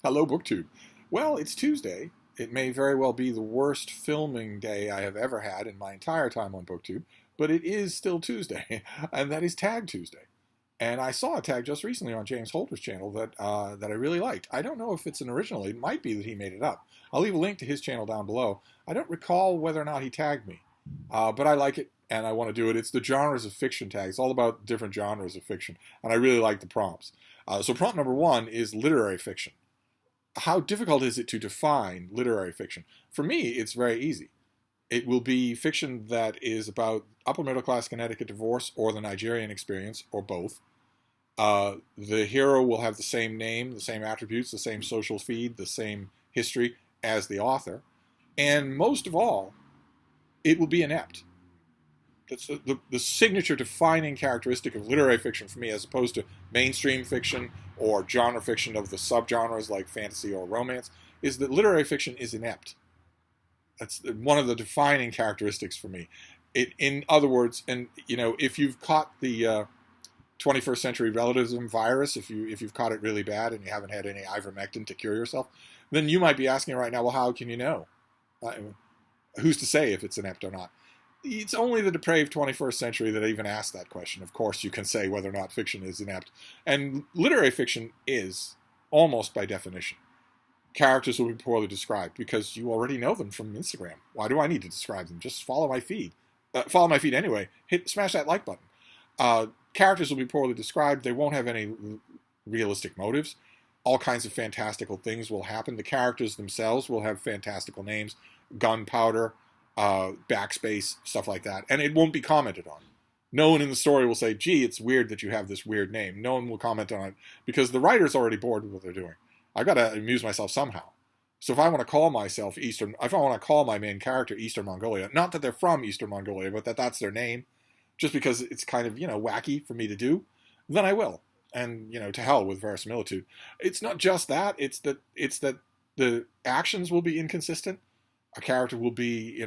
Hello, BookTube. Well, it's Tuesday. It may very well be the worst filming day I have ever had in my entire time on BookTube, but it is still Tuesday, and that is Tag Tuesday. And I saw a tag just recently on James Holder's channel that I really liked. I don't know if it's an original. It might be that he made it up. I'll leave a link to his channel down below. I don't recall whether or not he tagged me, but I like it and I want to do it. It's the genres of fiction tag. It's all about different genres of fiction, and I really like the prompts. So prompt number 1 is literary fiction. How difficult is it to define literary fiction? For me, it's very easy. It will be fiction that is about upper middle class Connecticut divorce or the Nigerian experience, or both. The hero will have the same name, the same attributes, the same social feed, the same history as the author. And most of all, it will be inept. That's the signature defining characteristic of literary fiction for me, as opposed to mainstream fiction or genre fiction of the subgenres like fantasy or romance, is that literary fiction is inept. That's one of the defining characteristics for me. In other words, and if you've caught the 21st century relativism virus, if you've caught it really bad and you haven't had any ivermectin to cure yourself, then you might be asking right now, well, how can you know? Who's to say if it's inept or not? It's only the depraved 21st century that even asks that question. Of course, you can say whether or not fiction is inept. And literary fiction is, almost by definition. Characters will be poorly described because you already know them from Instagram. Why do I need to describe them? Just follow my feed. Follow my feed anyway. Smash that like button. Characters will be poorly described. They won't have any realistic motives. All kinds of fantastical things will happen. The characters themselves will have fantastical names. Gunpowder, backspace, stuff like that. And it won't be commented on. No one in the story will say, gee, it's weird that you have this weird name. No one will comment on it because the writer's already bored with what they're doing. I've got to amuse myself somehow. So if I want to call myself if I want to call my main character Eastern Mongolia, not that they're from Eastern Mongolia, but that's their name, just because it's kind of, wacky for me to do, then I will. And, to hell with verisimilitude. It's not just that, it's that the actions will be inconsistent. A character will be,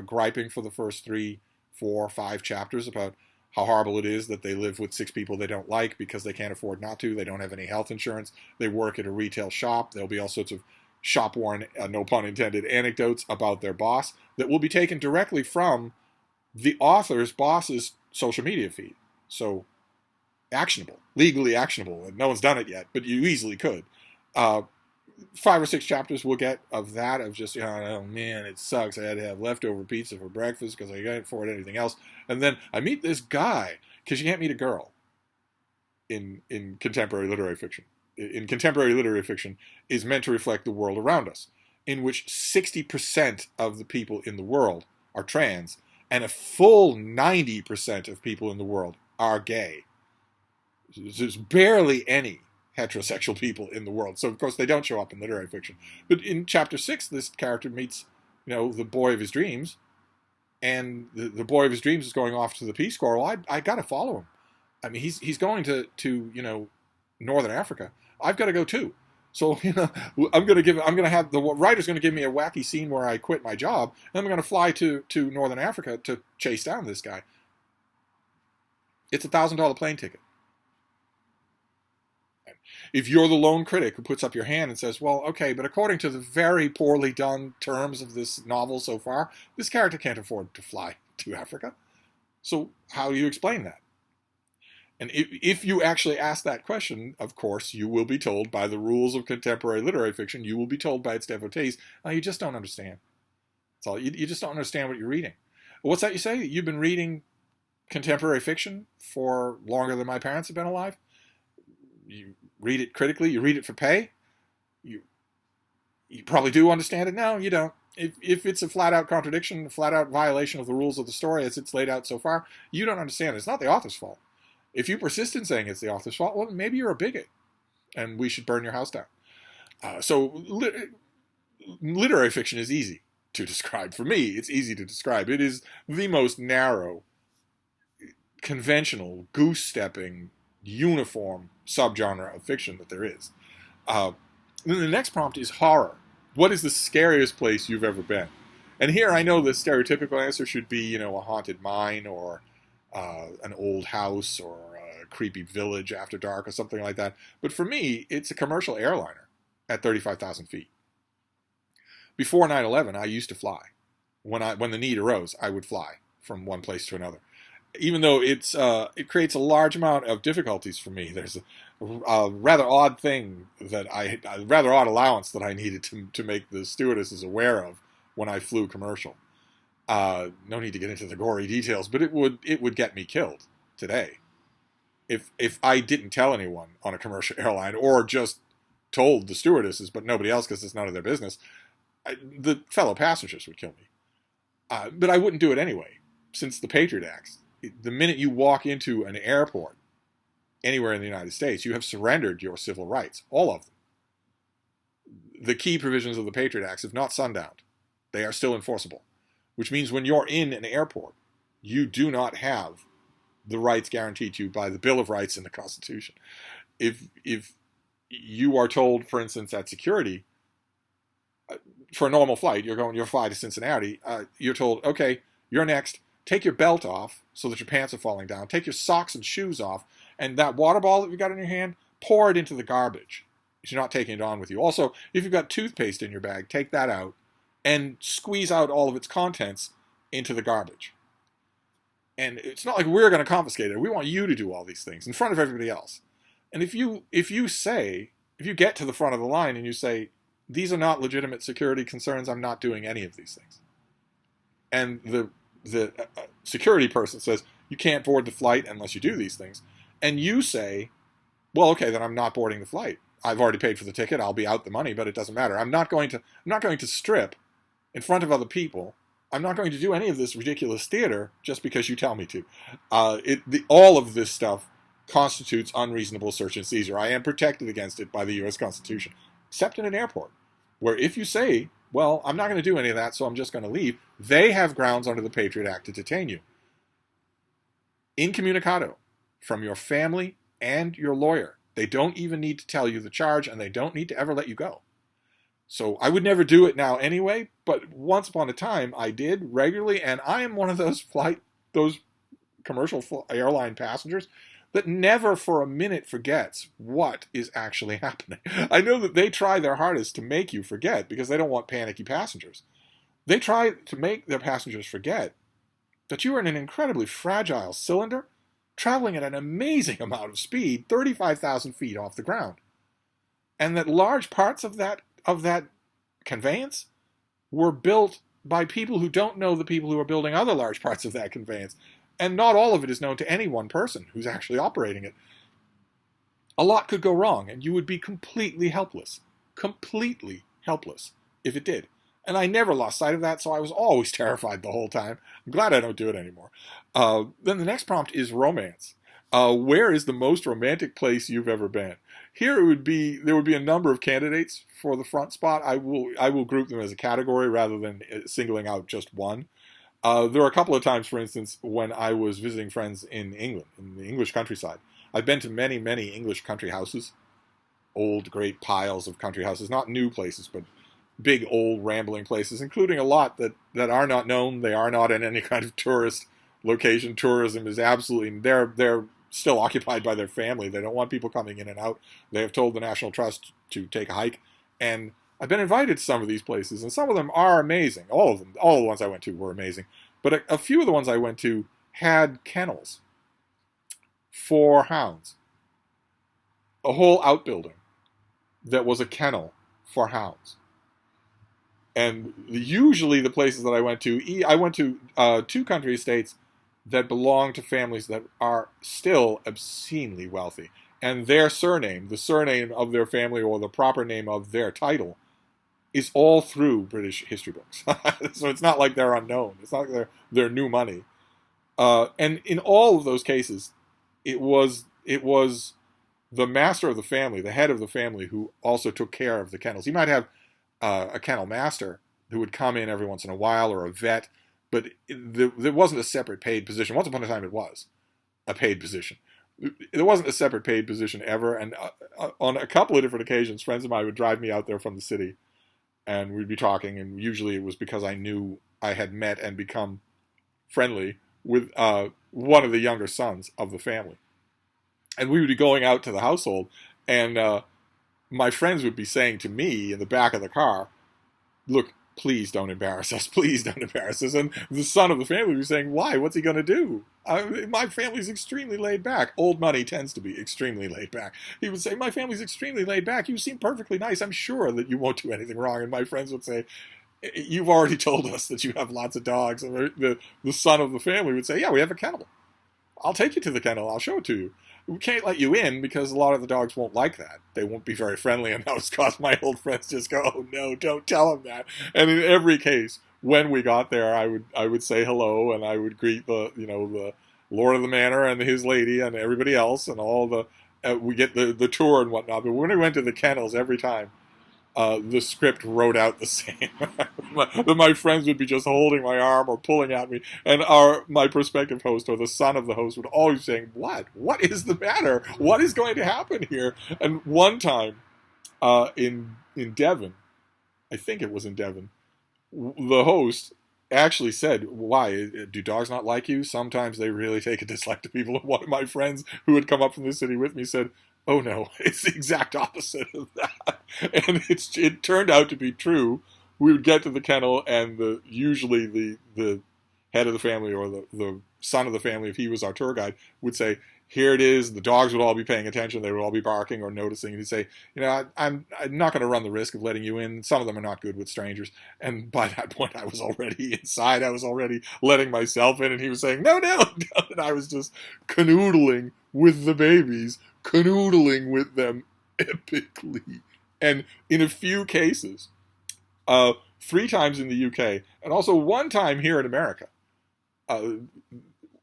griping for the first 3, 4, 5 chapters about how horrible it is that they live with 6 people they don't like because they can't afford not to. They don't have any health insurance. They work at a retail shop. There'll be all sorts of shop-worn, no pun intended, anecdotes about their boss that will be taken directly from the author's boss's social media feed. So actionable, legally actionable. And no one's done it yet, but you easily could. 5 or 6 chapters we'll get of that, of just, oh man, it sucks. I had to have leftover pizza for breakfast because I can't afford anything else. And then I meet this guy, because you can't meet a girl in contemporary literary fiction. In contemporary literary fiction is meant to reflect the world around us, in which 60% of the people in the world are trans, and a full 90% of people in the world are gay. There's barely any heterosexual people in the world. So, of course, they don't show up in literary fiction. But in chapter 6, this character meets, the boy of his dreams, and the boy of his dreams is going off to the Peace Corps. Well, I got to follow him. I mean, he's going to Northern Africa. I've got to go too. So, I'm going to have, the writer's going to give me a wacky scene where I quit my job, and I'm going to fly to Northern Africa to chase down this guy. It's a $1,000 plane ticket. If you're the lone critic who puts up your hand and says, well, okay, but according to the very poorly done terms of this novel so far, this character can't afford to fly to Africa. So how do you explain that? And if you actually ask that question, of course, you will be told by the rules of contemporary literary fiction, you will be told by its devotees, you just don't understand. That's all. You just don't understand what you're reading. What's that you say? You've been reading contemporary fiction for longer than my parents have been alive? You read it critically, you read it for pay, you probably do understand it. No, you don't. If it's a flat-out contradiction, a flat-out violation of the rules of the story as it's laid out so far, you don't understand it. It's not the author's fault. If you persist in saying it's the author's fault, well, maybe you're a bigot, and we should burn your house down. Literary fiction is easy to describe. For me, it's easy to describe. It is the most narrow, conventional, goose-stepping, uniform subgenre of fiction that there is. Then the next prompt is horror. What is the scariest place you've ever been? And here I know the stereotypical answer should be, a haunted mine or an old house or a creepy village after dark or something like that. But for me, it's a commercial airliner. at 35,000 feet. Before 9/11, I used to fly. When the need arose, I would fly from one place to another. Even though it creates a large amount of difficulties for me. There's a rather odd thing a rather odd allowance that I needed to make the stewardesses aware of when I flew commercial. No need to get into the gory details, but it would get me killed today if I didn't tell anyone on a commercial airline, or just told the stewardesses but nobody else because it's none of their business. The fellow passengers would kill me. But I wouldn't do it anyway, since the Patriot Act. The minute you walk into an airport anywhere in the United States, you have surrendered your civil rights, all of them. The key provisions of the Patriot Act have not sundowned. They are still enforceable, which means when you're in an airport, you do not have the rights guaranteed to you by the Bill of Rights in the Constitution. If you are told, for instance, at security, for a normal flight, you're flying to Cincinnati, you're told, okay, you're next, take your belt off so that your pants are falling down, take your socks and shoes off, and that water bottle that you got in your hand, pour it into the garbage. You're not taking it on with you. Also, if you've got toothpaste in your bag, take that out and squeeze out all of its contents into the garbage. And it's not like we're going to confiscate it. We want you to do all these things in front of everybody else. And if you get to the front of the line and you say, these are not legitimate security concerns, I'm not doing any of these things, and the security person says, you can't board the flight unless you do these things, and you say, well, okay, then I'm not boarding the flight. I've already paid for the ticket. I'll be out the money, but it doesn't matter. I'm not going to strip in front of other people. I'm not going to do any of this ridiculous theater just because you tell me to. All of this stuff constitutes unreasonable search and seizure. I am protected against it by the U.S. Constitution, except in an airport, where if you say, well, I'm not going to do any of that, so I'm just going to leave, they have grounds under the Patriot Act to detain you. Incommunicado, from your family and your lawyer. They don't even need to tell you the charge, and they don't need to ever let you go. So I would never do it now anyway, but once upon a time I did regularly, and I am one of those commercial airline passengers that never for a minute forgets what is actually happening. I know that they try their hardest to make you forget because they don't want panicky passengers. They try to make their passengers forget that you are in an incredibly fragile cylinder traveling at an amazing amount of speed, 35,000 feet off the ground, and that large parts of that conveyance were built by people who don't know the people who are building other large parts of that conveyance. And not all of it is known to any one person who's actually operating it. A lot could go wrong, and you would be completely helpless if it did. And I never lost sight of that, so I was always terrified the whole time. I'm glad I don't do it anymore. Then the next prompt is romance. Where is the most romantic place you've ever been? Here there would be a number of candidates for the front spot. I will group them as a category rather than singling out just one. There are a couple of times, for instance, when I was visiting friends in England, in the English countryside. I've been to many, many English country houses, old, great piles of country houses, not new places, but big, old, rambling places, including a lot that are not known. They are not in any kind of tourist location. Tourism is absolutely, they're still occupied by their family. They don't want people coming in and out. They have told the National Trust to take a hike, and I've been invited to some of these places, and some of them are amazing. All the ones I went to were amazing. But a few of the ones I went to had kennels for hounds. A whole outbuilding that was a kennel for hounds. And usually the places that I went to 2 country estates that belong to families that are still obscenely wealthy. And their surname, the surname of their family or the proper name of their title, is all through British history books. So it's not like they're unknown. It's not like they're new money. And in all of those cases, it was the master of the family, the head of the family, who also took care of the kennels. He might have a kennel master who would come in every once in a while, or a vet, but there wasn't a separate paid position. Once upon a time it was a paid position. There wasn't a separate paid position ever, and on a couple of different occasions, friends of mine would drive me out there from the city, and we'd be talking, and usually it was because I knew I had met and become friendly with one of the younger sons of the family. And we would be going out to the household, and my friends would be saying to me in the back of the car, look, please don't embarrass us. Please don't embarrass us. And the son of the family would be saying, why? What's he going to do? My family's extremely laid back. Old money tends to be extremely laid back. He would say, my family's extremely laid back. You seem perfectly nice. I'm sure that you won't do anything wrong. And my friends would say, you've already told us that you have lots of dogs. And the son of the family would say, yeah, we have a kennel. I'll take you to the kennel. I'll show it to you. We can't let you in because a lot of the dogs won't like that. They won't be very friendly, and that was cause my old friends just go, oh no, don't tell them that. And in every case, when we got there, I would say hello, and I would greet the lord of the manor and his lady and everybody else, and all we get the tour and whatnot. But when we went to the kennels, every time the script wrote out the same. My friends would be just holding my arm or pulling at me, and my prospective host or the son of the host would always be saying, What is the matter? What is going to happen here? And one time in Devon, I think it was in Devon, the host actually said, why? Do dogs not like you? Sometimes they really take a dislike to people. And one of my friends who had come up from the city with me said, oh no, it's the exact opposite of that. And it turned out to be true. We would get to the kennel, and usually the head of the family or the son of the family, if he was our tour guide, would say, here it is. The dogs would all be paying attention. They would all be barking or noticing. And he'd say, I'm not going to run the risk of letting you in. Some of them are not good with strangers. And by that point, I was already inside. I was already letting myself in. And he was saying, no. And I was just canoodling with the babies, canoodling with them epically. And in a few cases, 3 times in the UK, and also 1 time here in America,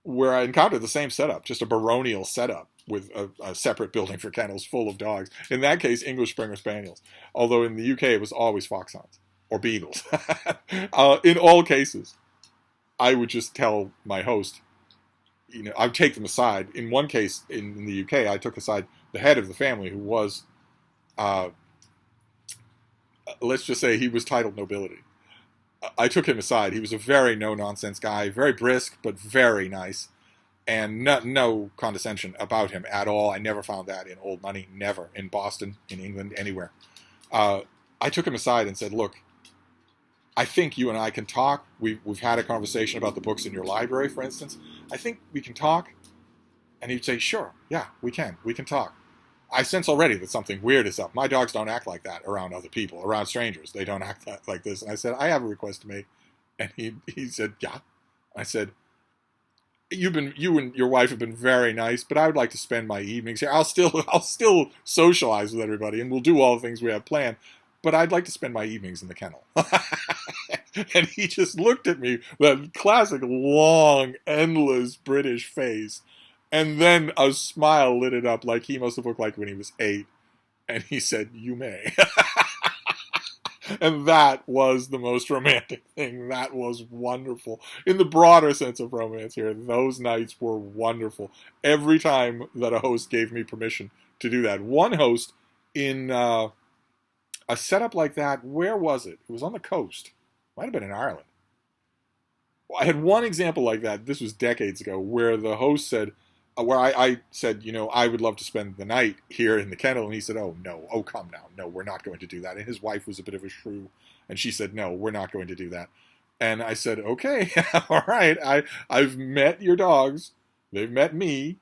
where I encountered the same setup, just a baronial setup with a separate building for kennels full of dogs. In that case, English Springer Spaniels. Although in the UK, it was always foxhounds or beagles. In all cases, I would just tell my host, I'd take them aside. In one case, in the UK, I took aside the head of the family, who was, let's just say he was titled nobility. I took him aside. He was a very no-nonsense guy, very brisk, but very nice, and no condescension about him at all. I never found that in Old Money, never, in Boston, in England, anywhere. I took him aside and said, look, I think you and I can talk. We've had a conversation about the books in your library, for instance. I think we can talk. And he'd say, sure, yeah, we can talk. I sense already that something weird is up. My dogs don't act like that around other people, around strangers. They don't act like this. And I said, I have a request to make. And he said, yeah. I said, you and your wife have been very nice, but I would like to spend my evenings here. I'll still socialize with everybody, and we'll do all the things we have planned. But I'd like to spend my evenings in the kennel. And he just looked at me, that classic long, endless British face. And then a smile lit it up like he must have looked like when he was 8. And he said, you may. And that was the most romantic thing. That was wonderful. In the broader sense of romance here, those nights were wonderful. Every time that a host gave me permission to do that. One host in a setup like that, where was it? It was on the coast. Might have been in Ireland. I had one example like that. This was decades ago, where the host said, where I said, I would love to spend the night here in the kennel. And he said, oh, no. Oh, come now. No, we're not going to do that. And his wife was a bit of a shrew. And she said, no, we're not going to do that. And I said, okay, all right. I've met your dogs. They've met me.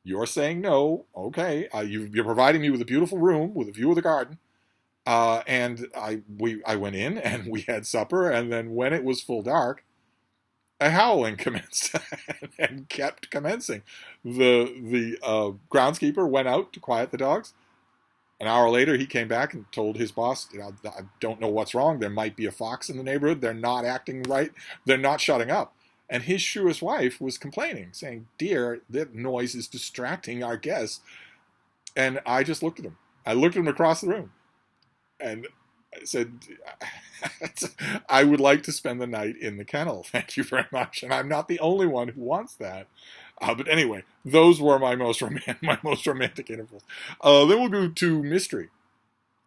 You're saying no. Okay. You're providing me with a beautiful room with a view of the garden. And I went in and we had supper. And then when it was full dark, a howling commenced and kept commencing. The groundskeeper went out to quiet the dogs. An hour later, he came back and told his boss, I don't know what's wrong. There might be a fox in the neighborhood. They're not acting right. They're not shutting up. And his shrewish wife was complaining, saying, dear, that noise is distracting our guests. And I just looked at him. I looked at him across the room. And I said, I would like to spend the night in the kennel. Thank you very much. And I'm not the only one who wants that. But anyway, those were my most romantic intervals. Then we'll go to mystery.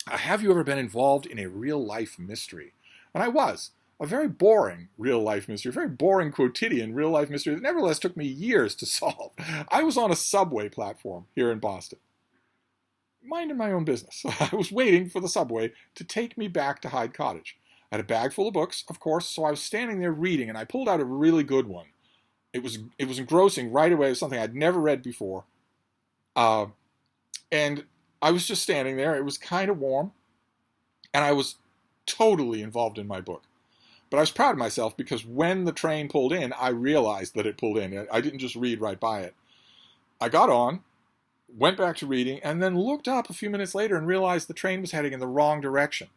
Have you ever been involved in a real-life mystery? And I was. A very boring real-life mystery, a very boring quotidian real-life mystery that nevertheless took me years to solve. I was on a subway platform here in Boston. minding my own business. I was waiting for the subway to take me back to Hyde Cottage. I had a bag full of books, of course, so I was standing there reading, and I pulled out a really good one. It was engrossing right away. It was something I'd never read before. And I was just standing there. It was kind of warm, and I was totally involved in my book. But I was proud of myself because when the train pulled in, I realized that it pulled in. I didn't just read right by it. I got on, went back to reading, and then looked up a few minutes later and realized the train was heading in the wrong direction.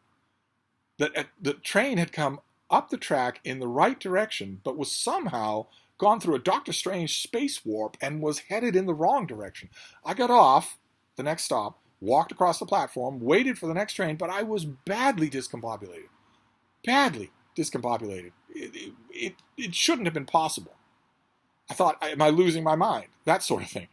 That the train had come up the track in the right direction, but was somehow gone through a Doctor Strange space warp and was headed in the wrong direction. I got off the next stop, walked across the platform, waited for the next train, but I was badly discombobulated. Badly discombobulated. It shouldn't have been possible. I thought, am I losing my mind? That sort of thing.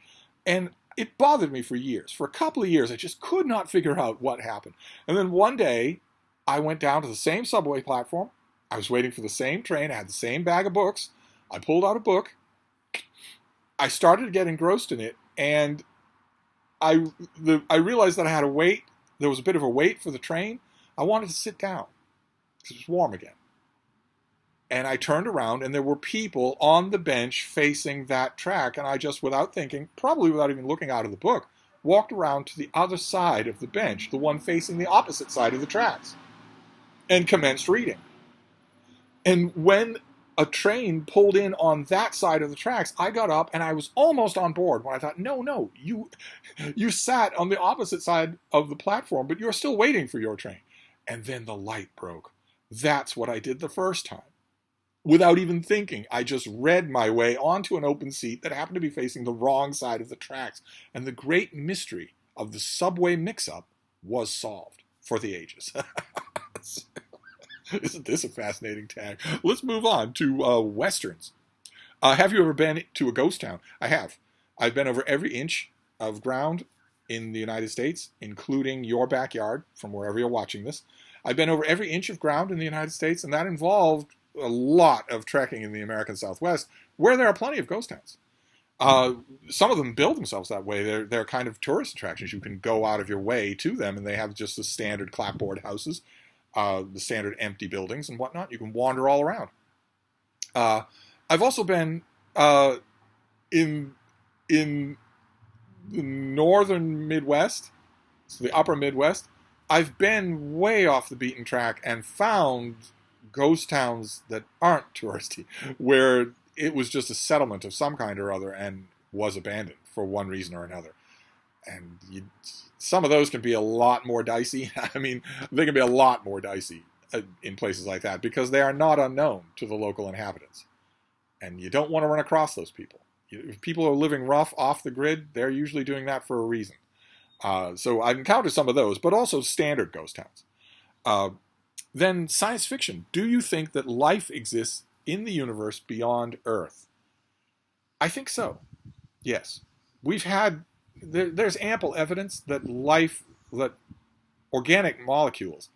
And it bothered me for years. For a couple of years, I just could not figure out what happened. And then one day, I went down to the same subway platform. I was waiting for the same train. I had the same bag of books. I pulled out a book. I started to get engrossed in it, and I realized that I had to wait. There was a bit of a wait for the train. I wanted to sit down because it was warm again. And I turned around, and there were people on the bench facing that track. And I just, without thinking, probably without even looking out of the book, walked around to the other side of the bench, the one facing the opposite side of the tracks, and commenced reading. And when a train pulled in on that side of the tracks, I got up, and I was almost on board when I thought, no, you sat on the opposite side of the platform, but you're still waiting for your train. And then the light broke. That's what I did the first time. Without even thinking, I just read my way onto an open seat that happened to be facing the wrong side of the tracks. And the great mystery of the subway mix-up was solved for the ages. Isn't this a fascinating tag? Let's move on to Westerns. Have you ever been to a ghost town? I have. I've been over every inch of ground in the United States, including your backyard, from wherever you're watching this. I've been over every inch of ground in the United States, and that involved a lot of trekking in the American Southwest, where there are plenty of ghost towns. Some of them build themselves that way. They're kind of tourist attractions. You can go out of your way to them, and they have just the standard clapboard houses, the standard empty buildings and whatnot. You can wander all around. I've also been in the northern Midwest, so the upper Midwest. I've been way off the beaten track and found ghost towns that aren't touristy, where it was just a settlement of some kind or other and was abandoned for one reason or another. And some of those can be a lot more dicey. I mean, they can be a lot more dicey in places like that because they are not unknown to the local inhabitants. And you don't want to run across those people. If people are living rough off the grid, they're usually doing that for a reason. So I've encountered some of those, but also standard ghost towns. Then science fiction. Do you think that life exists in the universe beyond Earth? I think so. Yes. There's ample evidence that that organic molecules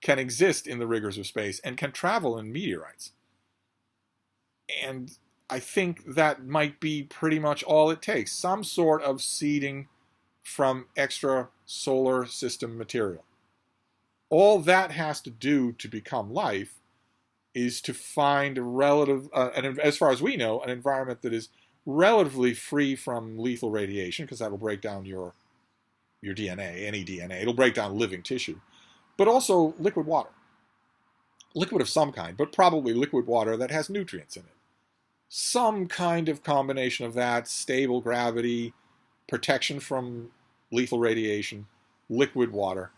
can exist in the rigors of space and can travel in meteorites. And I think that might be pretty much all it takes. Some sort of seeding from extra solar system material. All that has to do to become life is to find as far as we know, an environment that is relatively free from lethal radiation, because that will break down your DNA, any DNA. It'll break down living tissue. But also liquid water. Liquid of some kind, but probably liquid water that has nutrients in it. Some kind of combination of that, stable gravity, protection from lethal radiation, liquid water.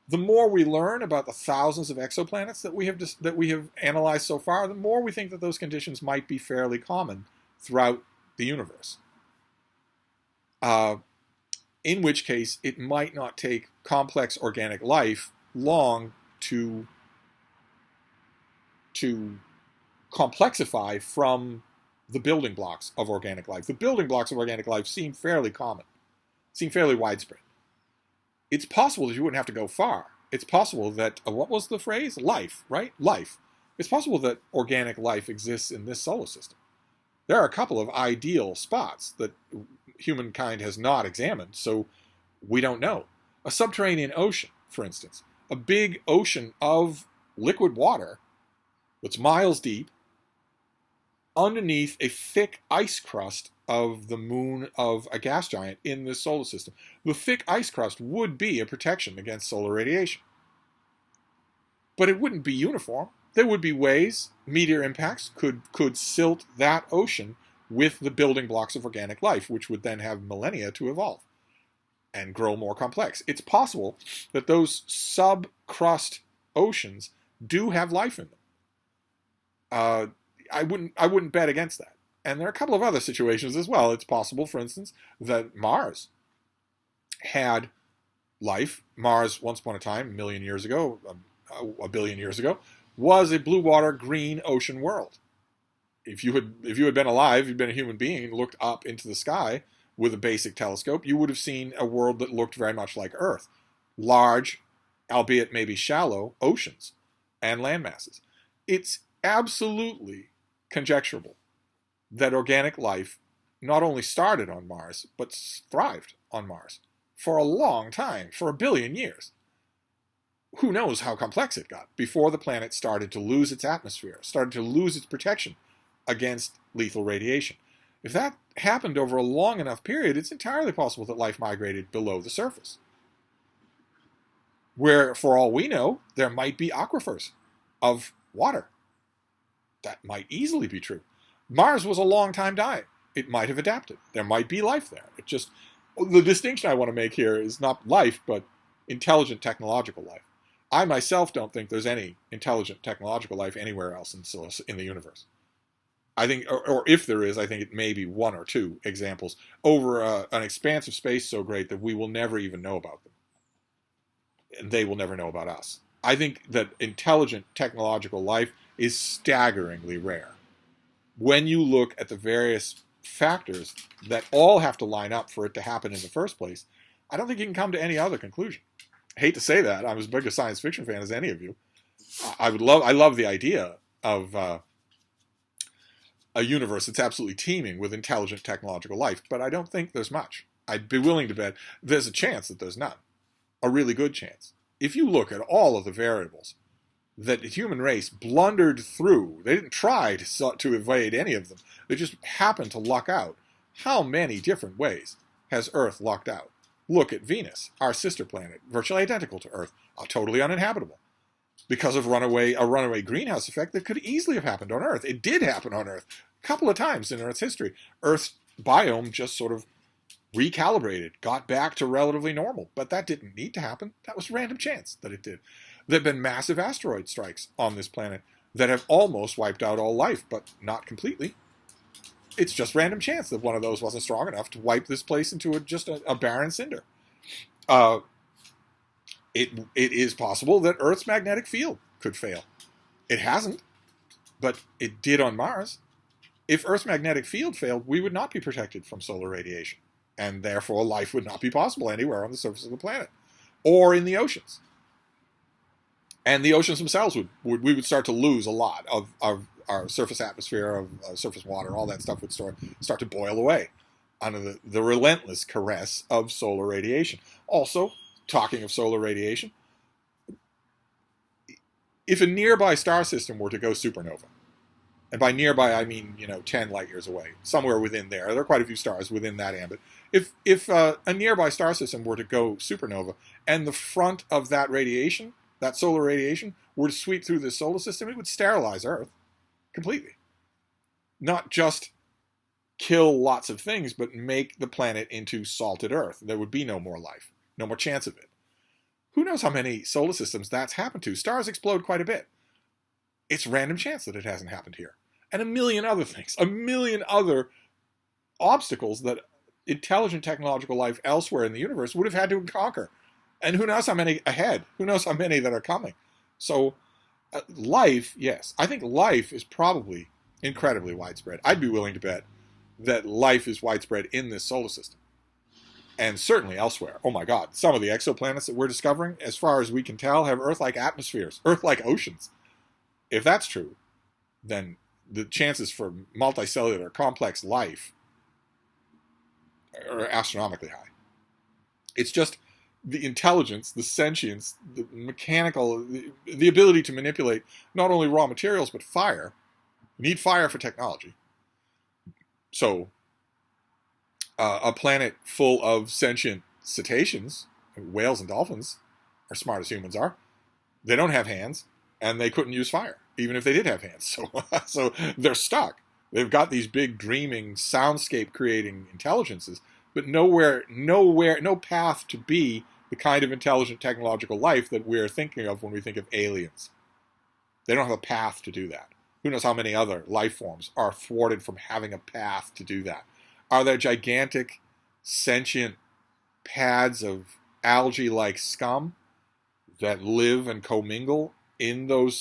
The more we learn about the thousands of exoplanets that we have analyzed so far, the more we think that those conditions might be fairly common throughout the universe. In which case, it might not take complex organic life long to complexify from the building blocks of organic life. The building blocks of organic life seem fairly common, seem fairly widespread. It's possible that you wouldn't have to go far. It's possible that, what was the phrase? Life, right? Life. It's possible that organic life exists in this solar system. There are a couple of ideal spots that humankind has not examined, so we don't know. A subterranean ocean, for instance, a big ocean of liquid water that's miles deep underneath a thick ice crust of the moon of a gas giant in this solar system. The thick ice crust would be a protection against solar radiation. But it wouldn't be uniform. There would be ways meteor impacts could silt that ocean with the building blocks of organic life, which would then have millennia to evolve and grow more complex. It's possible that those sub-crust oceans do have life in them. I wouldn't bet against that. And there are a couple of other situations as well. It's possible, for instance, that Mars had life. Mars, once upon a time, a million years ago, a billion years ago, was a blue water, green ocean world. If you had been alive, you'd been a human being, and looked up into the sky with a basic telescope, you would have seen a world that looked very much like Earth. Large, albeit maybe shallow, oceans and land masses. It's absolutely conjecturable that organic life not only started on Mars, but thrived on Mars for a long time, for a billion years. Who knows how complex it got before the planet started to lose its atmosphere, started to lose its protection against lethal radiation. If that happened over a long enough period, it's entirely possible that life migrated below the surface, where, for all we know, there might be aquifers of water. That might easily be true. Mars was a long time dying. It might have adapted. There might be life there. The distinction I want to make here is not life, but intelligent technological life. I myself don't think there's any intelligent technological life anywhere else in the universe. I think, or if there is, I think it may be one or two examples over an expanse of space so great that we will never even know about them. And they will never know about us. I think that intelligent technological life is staggeringly rare. When you look at the various factors that all have to line up for it to happen in the first place, I don't think you can come to any other conclusion. I hate to say that. I'm as big a science fiction fan as any of you. I love the idea of a universe that's absolutely teeming with intelligent technological life, but I don't think there's much. I'd be willing to bet there's a chance that there's none. A really good chance. If you look at all of the variables that the human race blundered through, they didn't try to evade any of them, they just happened to luck out. How many different ways has Earth lucked out? Look at Venus, our sister planet, virtually identical to Earth, totally uninhabitable, because of a runaway greenhouse effect that could easily have happened on Earth. It did happen on Earth a couple of times in Earth's history. Earth's biome just sort of recalibrated, got back to relatively normal, but that didn't need to happen. That was random chance that it did. There have been massive asteroid strikes on this planet that have almost wiped out all life, but not completely. It's just random chance that one of those wasn't strong enough to wipe this place into just a barren cinder. It is possible that Earth's magnetic field could fail. It hasn't, but it did on Mars. If Earth's magnetic field failed, we would not be protected from solar radiation, and therefore life would not be possible anywhere on the surface of the planet or in the oceans. And the oceans themselves we would start to lose a lot of our surface atmosphere, of surface water. All that stuff would start to boil away under the relentless caress of solar radiation. Also, talking of solar radiation, if a nearby star system were to go supernova, and by nearby I mean 10 light years away, somewhere within there are quite a few stars within that ambit. If a nearby star system were to go supernova, and the front of that radiation, that solar radiation, were to sweep through this solar system, it would sterilize Earth completely. Not just kill lots of things, but make the planet into salted Earth. There would be no more life, no more chance of it. Who knows how many solar systems that's happened to? Stars explode quite a bit. It's random chance that it hasn't happened here. And a million other things, a million other obstacles that intelligent technological life elsewhere in the universe would have had to conquer. And who knows how many ahead? Who knows how many that are coming? So life, yes. I think life is probably incredibly widespread. I'd be willing to bet that life is widespread in this solar system. And certainly elsewhere. Oh my God, some of the exoplanets that we're discovering, as far as we can tell, have Earth-like atmospheres, Earth-like oceans. If that's true, then the chances for multicellular complex life are astronomically high. It's just the intelligence, the sentience, the mechanical, the ability to manipulate not only raw materials but fire. You need fire for technology. So, a planet full of sentient cetaceans, whales and dolphins, are smart as humans are. They don't have hands, and they couldn't use fire, even if they did have hands. So they're stuck. They've got these big, dreaming, soundscape-creating intelligences, but no path to be the kind of intelligent technological life that we're thinking of when we think of aliens. They don't have a path to do that. Who knows how many other life forms are thwarted from having a path to do that? Are there gigantic, sentient pads of algae-like scum that live and commingle in those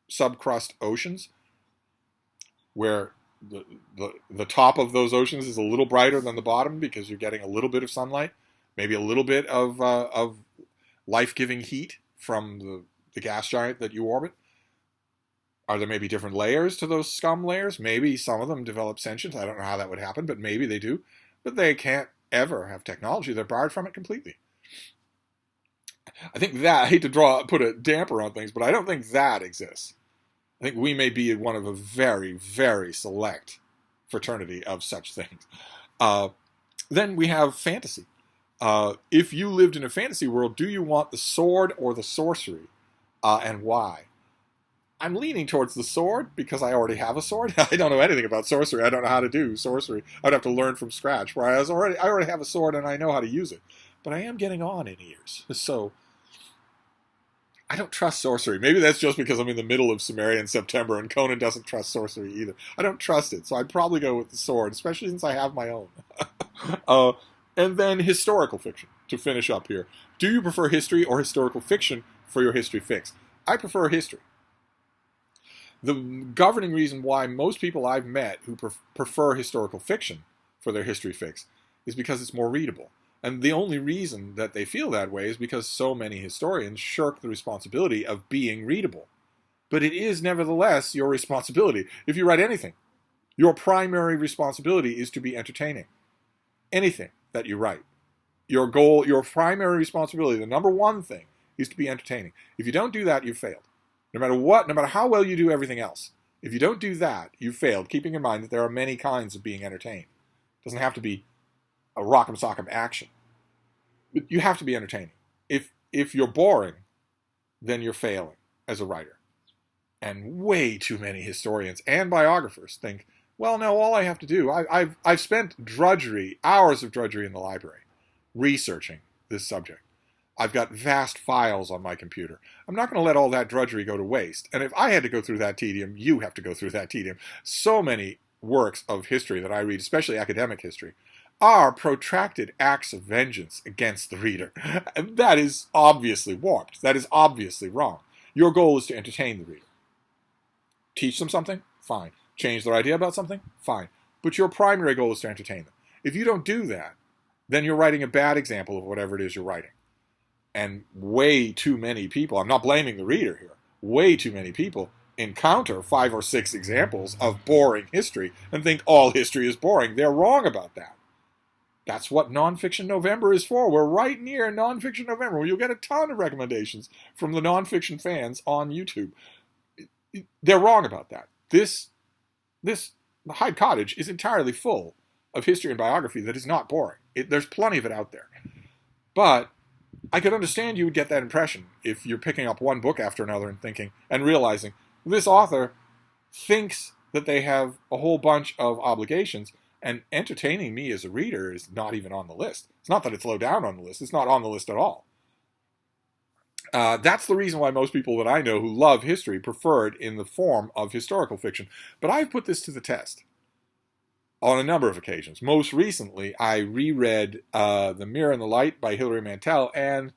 subcrust oceans, where the top of those oceans is a little brighter than the bottom because you're getting a little bit of sunlight, maybe a little bit of life-giving heat from the gas giant that you orbit? Are there maybe different layers to those scum layers? Maybe some of them develop sentience. I don't know how that would happen, but maybe they do. But they can't ever have technology. They're barred from it completely. I think that, I hate to put a damper on things, but I don't think that exists. I think we may be one of a very, very select fraternity of such things. Then we have fantasy. If you lived in a fantasy world, do you want the sword or the sorcery? And why? I'm leaning towards the sword because I already have a sword. I don't know anything about sorcery. I don't know how to do sorcery. I'd have to learn from scratch. Whereas I already have a sword and I know how to use it. But I am getting on in years. So I don't trust sorcery. Maybe that's just because I'm in the middle of Sumerian September and Conan doesn't trust sorcery either. I don't trust it. So I'd probably go with the sword, especially since I have my own. And then historical fiction to finish up here. Do you prefer history or historical fiction for your history fix? I prefer history. The governing reason why most people I've met who prefer historical fiction for their history fix is because it's more readable. And the only reason that they feel that way is because so many historians shirk the responsibility of being readable. But it is nevertheless your responsibility. If you write anything, your primary responsibility is to be entertaining. Anything that you write. Your goal, your primary responsibility, the number one thing, is to be entertaining. If you don't do that, you've failed. No matter what, no matter how well you do everything else, if you don't do that, you've failed, keeping in mind that there are many kinds of being entertained. It doesn't have to be a rock'em sock'em action. But you have to be entertaining. If you're boring, then you're failing as a writer. And way too many historians and biographers think, well, no, all I have to do, I've spent drudgery, hours of drudgery in the library, researching this subject. I've got vast files on my computer. I'm not going to let all that drudgery go to waste. And if I had to go through that tedium, you have to go through that tedium. So many works of history that I read, especially academic history, are protracted acts of vengeance against the reader. And that is obviously warped. That is obviously wrong. Your goal is to entertain the reader. Teach them something? Fine. Change their idea about something? Fine. But your primary goal is to entertain them. If you don't do that, then you're writing a bad example of whatever it is you're writing. And way too many people, I'm not blaming the reader here, way too many people encounter 5 or 6 examples of boring history and think all history is boring. They're wrong about that. That's what Nonfiction November is for. We're right near Nonfiction November, where you'll get a ton of recommendations from the nonfiction fans on YouTube. They're wrong about that. This Hyde Cottage is entirely full of history and biography that is not boring. There's plenty of it out there. But I could understand you would get that impression if you're picking up one book after another and thinking and realizing this author thinks that they have a whole bunch of obligations, and entertaining me as a reader is not even on the list. It's not that it's low down on the list. It's not on the list at all. That's the reason why most people that I know who love history prefer it in the form of historical fiction. But I've put this to the test on a number of occasions. Most recently, I reread The Mirror and the Light by Hilary Mantel and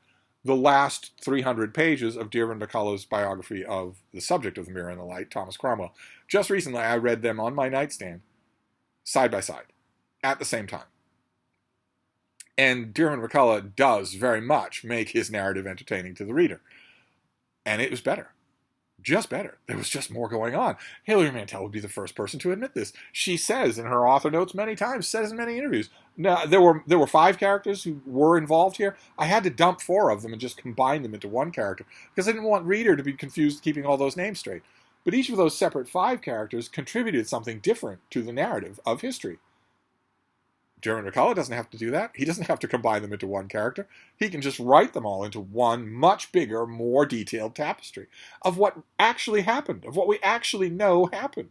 the last 300 pages of Deirdre McCullough's biography of the subject of The Mirror and the Light, Thomas Cromwell. Just recently, I read them on my nightstand, side by side, at the same time. And Deirdre McCullough does very much make his narrative entertaining to the reader. And it was better. just better. There was just more going on. Hilary Mantel would be the first person to admit this. She says in her author notes many times, says in many interviews. Now, there were 5 characters who were involved here. I had to dump 4 of them and just combine them into one character because I didn't want reader to be confused keeping all those names straight. But each of those separate 5 characters contributed something different to the narrative of history. Jeremy McCullough doesn't have to do that. He doesn't have to combine them into one character. He can just write them all into one much bigger, more detailed tapestry of what actually happened, of what we actually know happened.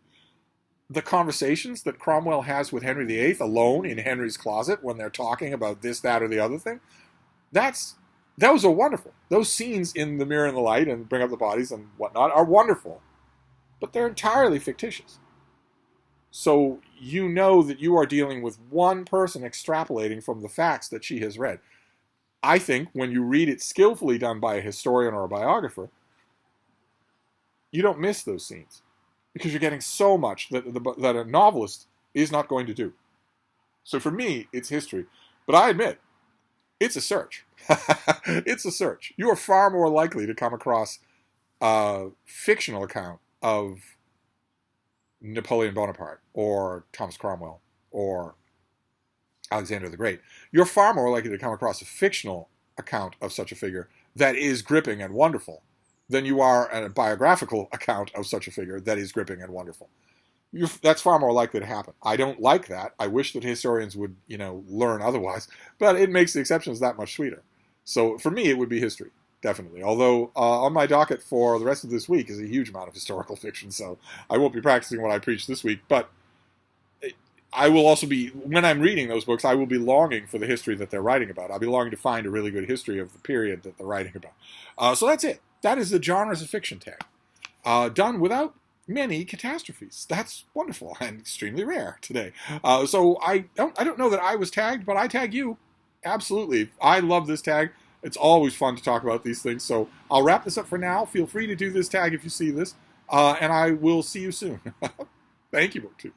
The conversations that Cromwell has with Henry VIII alone in Henry's closet when they're talking about this, that, or the other thing, those are wonderful. Those scenes in The Mirror and the Light and Bring Up the Bodies and whatnot are wonderful, but they're entirely fictitious. So you know that you are dealing with one person extrapolating from the facts that she has read. I think when you read it skillfully done by a historian or a biographer, you don't miss those scenes because you're getting so much that a novelist is not going to do. So for me, it's history. But I admit, it's a search. It's a search. You are far more likely to come across a fictional account of Napoleon Bonaparte or Thomas Cromwell or Alexander the Great. You're far more likely to come across a fictional account of such a figure that is gripping and wonderful than you are a biographical account of such a figure that is gripping and wonderful. That's far more likely to happen. I don't like that. I wish that historians would, learn otherwise, but it makes the exceptions that much sweeter. So for me, it would be history. Definitely. Although on my docket for the rest of this week is a huge amount of historical fiction, so I won't be practicing what I preach this week. But I will also be, when I'm reading those books, I will be longing for the history that they're writing about. I'll be longing to find a really good history of the period that they're writing about. So that's it. That is the genres of fiction tag. Done without many catastrophes. That's wonderful and extremely rare today. So I don't know that I was tagged, but I tag you. Absolutely. I love this tag. It's always fun to talk about these things. So I'll wrap this up for now. Feel free to do this tag if you see this. And I will see you soon. Thank you, BookTube.